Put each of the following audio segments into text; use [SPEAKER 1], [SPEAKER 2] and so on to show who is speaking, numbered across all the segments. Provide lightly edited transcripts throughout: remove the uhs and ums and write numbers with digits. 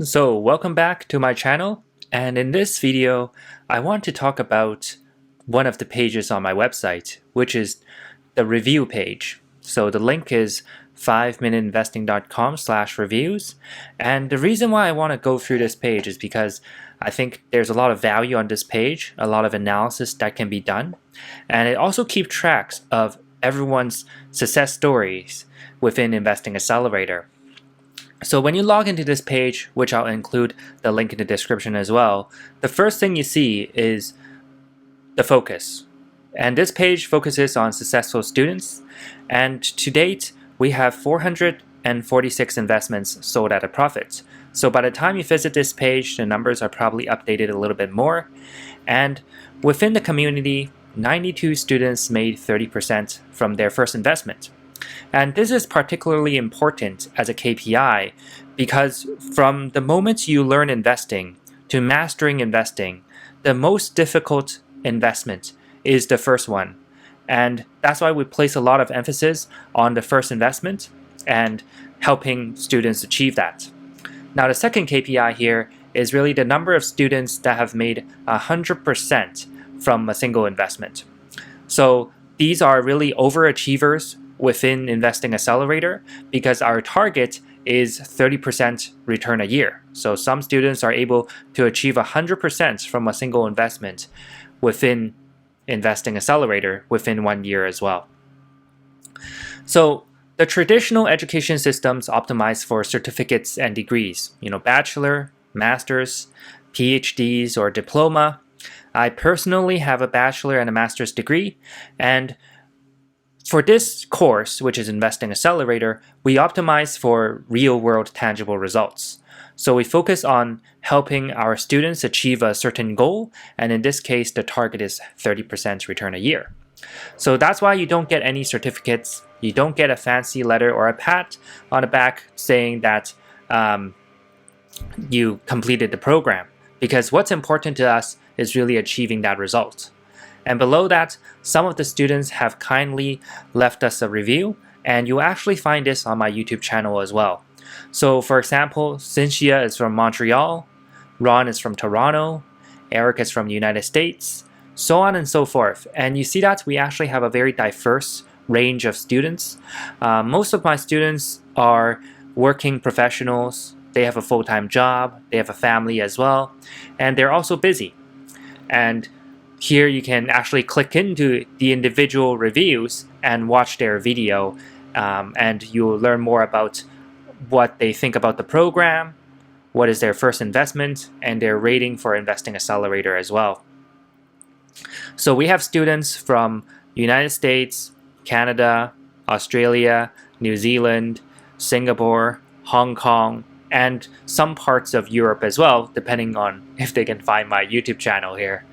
[SPEAKER 1] So welcome back to my channel, and in this video I want to talk about one of the pages on my website, which is the review page. So the link is 5minuteinvesting.com/reviews, and the reason why I want to go through this page is because I think there's a lot of value on this page, a lot of analysis that can be done, and it also keeps track of everyone's success stories within Investing Accelerator. So when you log into this page, which I'll include the link in the description as well, the first thing you see is the focus. And this page focuses on successful students. And to date, we have 446 investments sold at a profit. So by the time you visit this page, the numbers are probably updated a little bit more. And within the community, 92 students made 30% from their first investment. And this is particularly important as a KPI because from the moment you learn investing to mastering investing, the most difficult investment is the first one. And that's why we place a lot of emphasis on the first investment and helping students achieve that. Now the second KPI here is really the number of students that have made 100% from a single investment. So these are really overachievers within Investing Accelerator because our target is 30% return a year. So some students are able to achieve 100% from a single investment within Investing Accelerator within 1 year as well. So the traditional education systems optimize for certificates and degrees, bachelor, master's, PhDs, or diploma. I personally have a bachelor and a master's degree, and for this course, which is Investing Accelerator, we optimize for real-world tangible results. So we focus on helping our students achieve a certain goal, and in this case, the target is 30% return a year. So that's why you don't get any certificates, you don't get a fancy letter or a pat on the back saying that you completed the program, because what's important to us is really achieving that result. And below that, some of the students have kindly left us a review, and you'll actually find this on my YouTube channel as well. So for example, Cynthia is from Montreal, Ron is from Toronto, Eric is from the United States, so on and so forth. And you see that we actually have a very diverse range of students. Most of my students are working professionals, they have a full-time job, they have a family as well, and they're also busy. And here you can actually click into the individual reviews and watch their video, and you'll learn more about what they think about the program, what is their first investment, and their rating for Investing Accelerator as well. So we have students from United States, Canada, Australia, New Zealand, Singapore, Hong Kong, and some parts of Europe as well, depending on if they can find my YouTube channel here.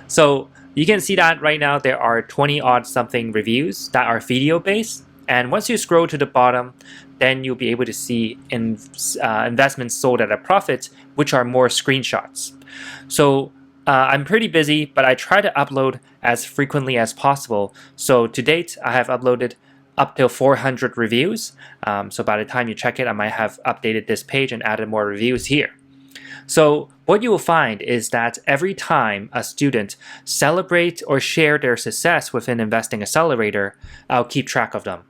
[SPEAKER 1] So you can see that right now there are 20 odd something reviews that are video based, and once you scroll to the bottom, then you'll be able to see investments sold at a profit, which are more screenshots. So I'm pretty busy, but I try to upload as frequently as possible. So to date, I have uploaded up till 400 reviews. So by the time you check it, I might have updated this page and added more reviews here. So what you will find is that every time a student celebrates or share their success within Investing Accelerator, I'll keep track of them.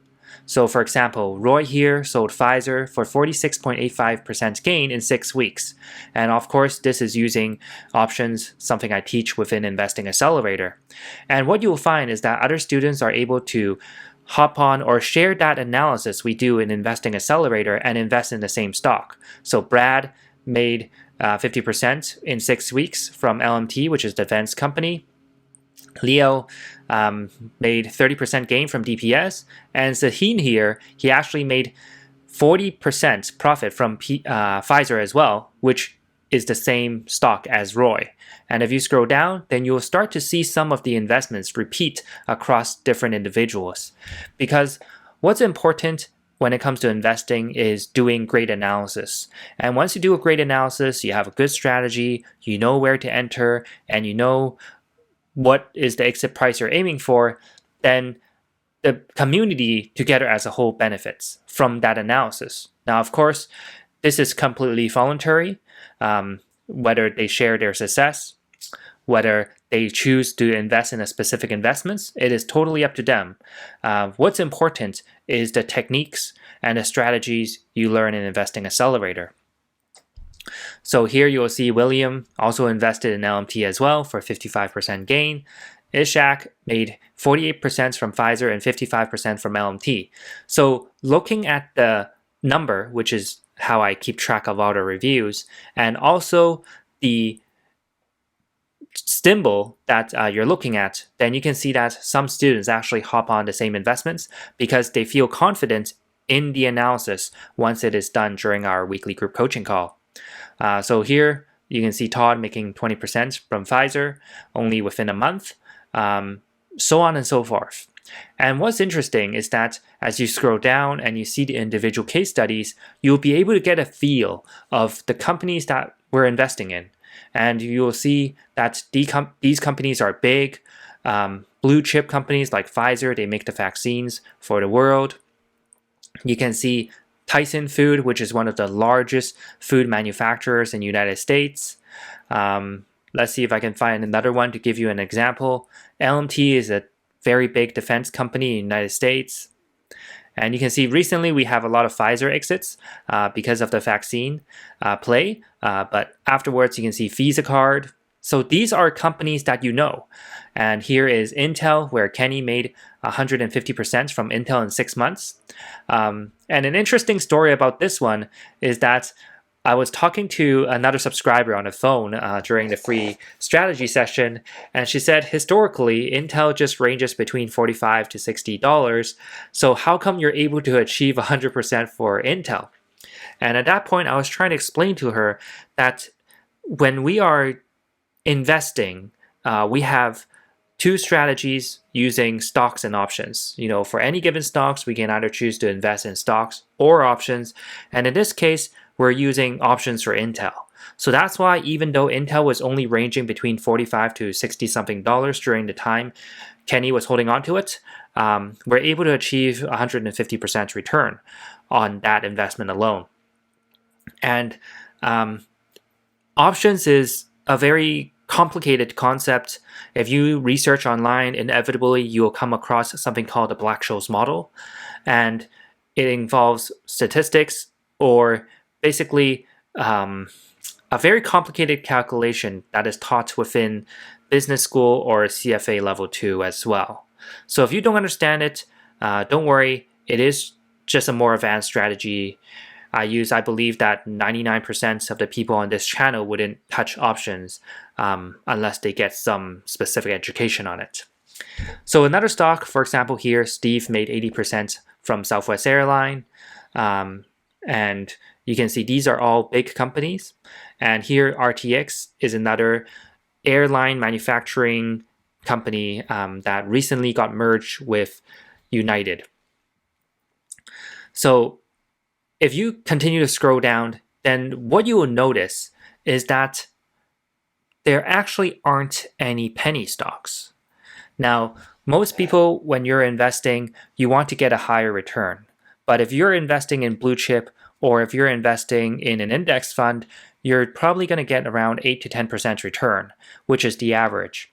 [SPEAKER 1] So for example, Roy here sold Pfizer for 46.85% gain in 6 weeks. And of course, this is using options, something I teach within Investing Accelerator. And what you will find is that other students are able to hop on or share that analysis we do in Investing Accelerator and invest in the same stock. So Brad made 50% in 6 weeks from LMT, which is the defense company. Leo made 30% gain from DPS, and Zaheen here, he actually made 40% profit from Pfizer as well, which is the same stock as Roy. And if you scroll down, then you'll start to see some of the investments repeat across different individuals. Because what's important when it comes to investing is doing great analysis. And once you do a great analysis, you have a good strategy, you know where to enter, and you know what is the exit price you're aiming for, then the community together as a whole benefits from that analysis. Now, of course, this is completely voluntary, whether they share their success, whether they choose to invest in a specific investments, it is totally up to them. What's important is the techniques and the strategies you learn in Investing Accelerator. So here you will see William also invested in LMT as well for 55% gain. Ishak made 48% from Pfizer and 55% from LMT. So looking at the number, which is how I keep track of all the reviews, and also the symbol that you're looking at, then you can see that some students actually hop on the same investments because they feel confident in the analysis once it is done during our weekly group coaching call. So here you can see Todd making 20% from Pfizer only within a month, so on and so forth. And what's interesting is that as you scroll down and you see the individual case studies, you'll be able to get a feel of the companies that we're investing in. And you will see that these companies are big, blue chip companies like Pfizer. They make the vaccines for the world. You can see Tyson Food, which is one of the largest food manufacturers in the United States. Let's see if I can find another one to give you an example. LMT is a very big defense company in the United States. And you can see recently we have a lot of Pfizer exits because of the vaccine play. But afterwards, you can see Visa Card. So these are companies that you know. And here is Intel, where Kenny made 150% from Intel in 6 months. And an interesting story about this one is that I was talking to another subscriber on the phone during the free strategy session, and she said historically Intel just ranges between $45 to $60. So how come you're able to achieve 100% for Intel? And at that point, I was trying to explain to her that when we are investing, we have two strategies using stocks and options. For any given stocks, we can either choose to invest in stocks or options. And in this case, we're using options for Intel. So that's why even though Intel was only ranging between $45 to $60 something during the time Kenny was holding on to it, we're able to achieve 150% return on that investment alone. And options is a very complicated concept. If you research online, inevitably you will come across something called the Black-Scholes model, and it involves statistics or basically a very complicated calculation that is taught within business school or CFA level 2 as well. So if you don't understand it, don't worry, it is just a more advanced strategy. I believe that 99% of the people on this channel wouldn't touch options unless they get some specific education on it. So another stock, for example here, Steve made 80% from Southwest Airlines. And you can see these are all big companies. And here RTX is another airline manufacturing company that recently got merged with United. So if you continue to scroll down, then what you will notice is that there actually aren't any penny stocks. Now, most people, when you're investing, you want to get a higher return. But if you're investing in blue chip or if you're investing in an index fund, you're probably going to get around 8 to 10% return, which is the average.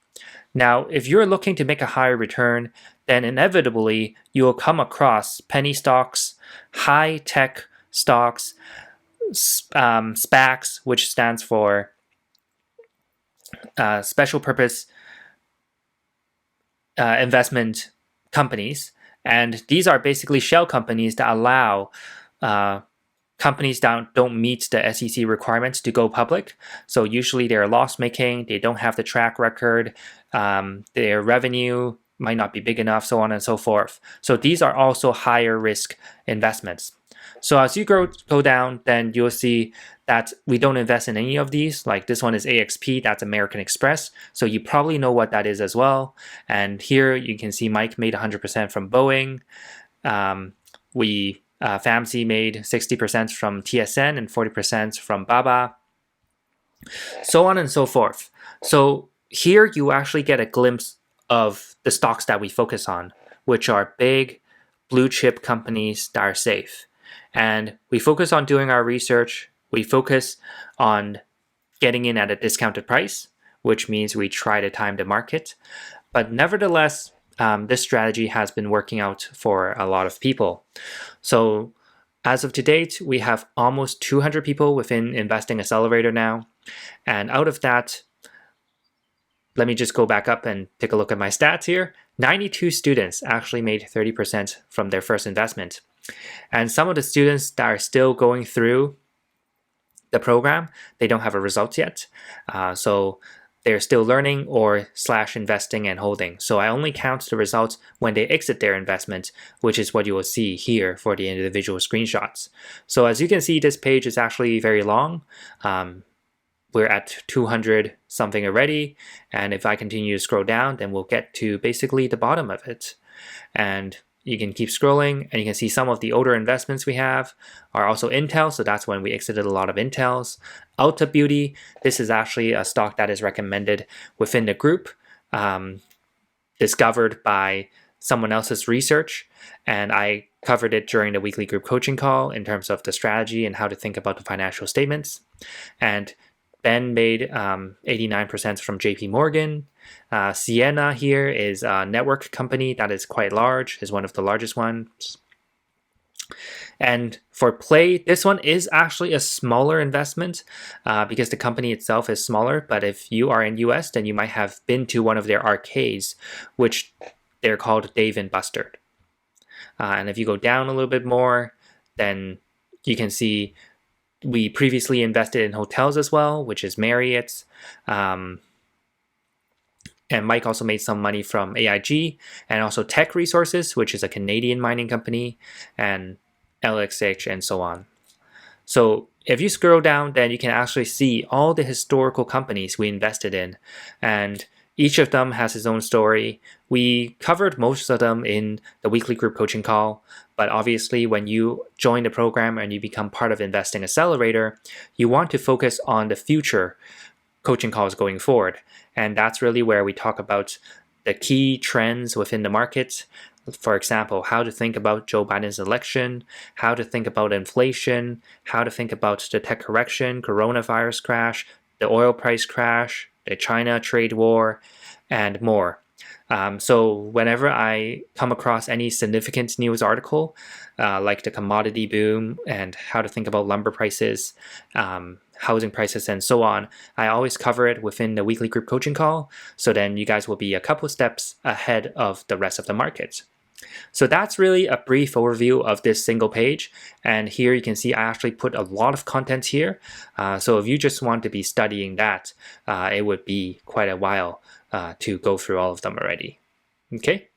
[SPEAKER 1] Now, if you're looking to make a higher return, then inevitably you will come across penny stocks, high-tech stocks, SPACs, which stands for Special Purpose Investment Companies. And these are basically shell companies that allow companies that don't meet the SEC requirements to go public. So usually they're loss-making, they don't have the track record, their revenue might not be big enough, so on and so forth. So these are also higher risk investments. So as you go down, then you'll see that we don't invest in any of these. Like this one is AXP, that's American Express. So you probably know what that is as well. And here you can see Mike made 100% from Boeing. FAMC made 60% from TSN and 40% from Baba. So on and so forth. So here you actually get a glimpse of the stocks that we focus on, which are big blue chip companies that are safe. And we focus on doing our research. We focus on getting in at a discounted price, which means we try to time the market. But nevertheless, this strategy has been working out for a lot of people. So as of to date, we have almost 200 people within Investing Accelerator now. And out of that, let me just go back up and take a look at my stats here. 92 students actually made 30% from their first investment. And some of the students that are still going through the program, they don't have a result yet. So they're still learning or / investing and holding. So I only count the results when they exit their investment, which is what you will see here for the individual screenshots. So as you can see, this page is actually very long. We're at 200 something already. And if I continue to scroll down, then we'll get to basically the bottom of it. And you can keep scrolling and you can see some of the older investments we have are also Intel. So that's when we exited a lot of Intels. Ulta Beauty, this is actually a stock that is recommended within the group, discovered by someone else's research. And I covered it during the weekly group coaching call in terms of the strategy and how to think about the financial statements. And Ben made 89% from JP Morgan. Sienna here is a network company that is quite large, is one of the largest ones. And for Play, this one is actually a smaller investment because the company itself is smaller. But if you are in US, then you might have been to one of their arcades, which they're called Dave and Buster's. And if you go down a little bit more, then you can see we previously invested in hotels as well, which is Marriott's. And Mike also made some money from AIG and also Tech Resources, which is a Canadian mining company, and LXH and so on. So if you scroll down, then you can actually see all the historical companies we invested in. And each of them has its own story. We covered most of them in the weekly group coaching call, but obviously when you join the program and you become part of Investing Accelerator, you want to focus on the future coaching calls going forward. And that's really where we talk about the key trends within the market. For example, how to think about Joe Biden's election, how to think about inflation, how to think about the tech correction, coronavirus crash, the oil price crash, the China trade war, and more. So whenever I come across any significant news article, like the commodity boom and how to think about lumber prices, housing prices, and so on, I always cover it within the weekly group coaching call. So then you guys will be a couple steps ahead of the rest of the market. So that's really a brief overview of this single page. And here you can see I actually put a lot of content here. So if you just want to be studying that, it would be quite a while to go through all of them already. Okay.